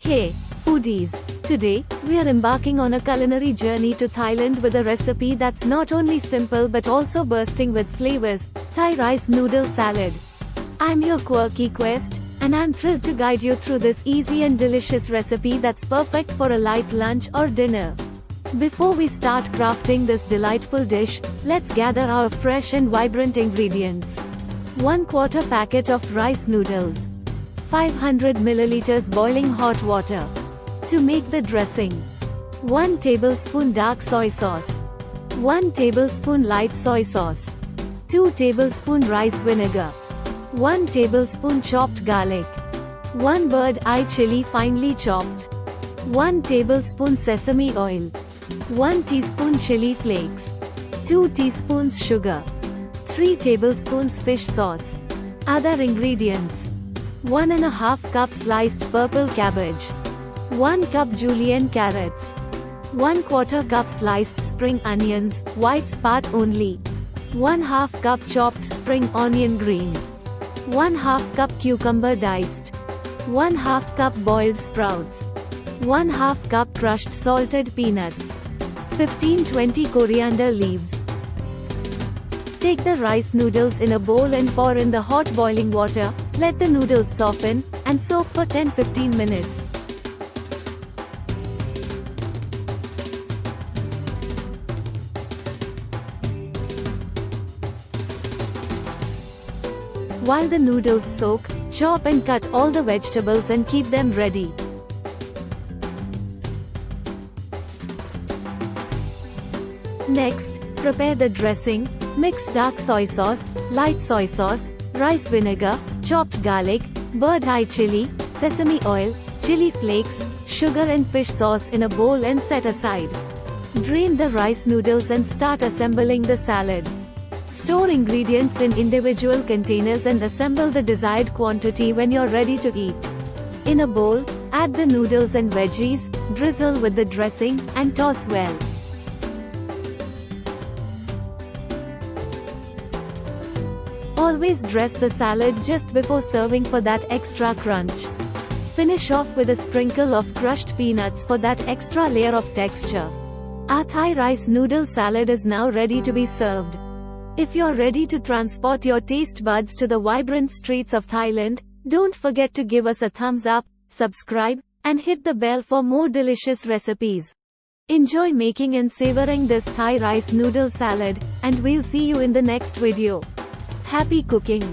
Hey, foodies! Today, we are embarking on a culinary journey to Thailand with a recipe that's not only simple but also bursting with flavors, Thai Rice Noodle Salad. I'm your quirky quest, and I'm thrilled to guide you through this easy and delicious recipe that's perfect for a light lunch or dinner. Before we start crafting this delightful dish, let's gather our fresh and vibrant ingredients. 1/4 packet of rice noodles. 500 milliliters boiling hot water. To make the dressing: 1 tablespoon dark soy sauce, 1 tablespoon light soy sauce, 2 tablespoon rice vinegar, 1 tablespoon chopped garlic, 1 bird eye chili finely chopped, 1 tablespoon sesame oil, 1 teaspoon chili flakes, 2 teaspoons sugar, 3 tablespoons fish sauce. Other ingredients: 1½ cup sliced purple cabbage, 1 cup julienne carrots, 1/4 cup sliced spring onions, whites part only, 1/2 cup chopped spring onion greens, 1/2 cup cucumber diced, 1/2 cup boiled sprouts, 1/2 cup crushed salted peanuts, 15-20 coriander leaves. Take the rice noodles in a bowl and pour in the hot boiling water. Let the noodles soften, and soak for 10-15 minutes. While the noodles soak, chop and cut all the vegetables and keep them ready. Next, prepare the dressing. Mix dark soy sauce, light soy sauce, rice vinegar, chopped garlic, bird eye chili, sesame oil, chili flakes, sugar and fish sauce in a bowl and set aside. Drain the rice noodles and start assembling the salad. Store ingredients in individual containers and assemble the desired quantity when you're ready to eat. In a bowl, add the noodles and veggies, drizzle with the dressing, and toss well. Always dress the salad just before serving for that extra crunch. Finish off with a sprinkle of crushed peanuts for that extra layer of texture. Our Thai rice noodle salad is now ready to be served. If you're ready to transport your taste buds to the vibrant streets of Thailand, don't forget to give us a thumbs up, subscribe, and hit the bell for more delicious recipes. Enjoy making and savoring this Thai rice noodle salad, and we'll see you in the next video. Happy cooking!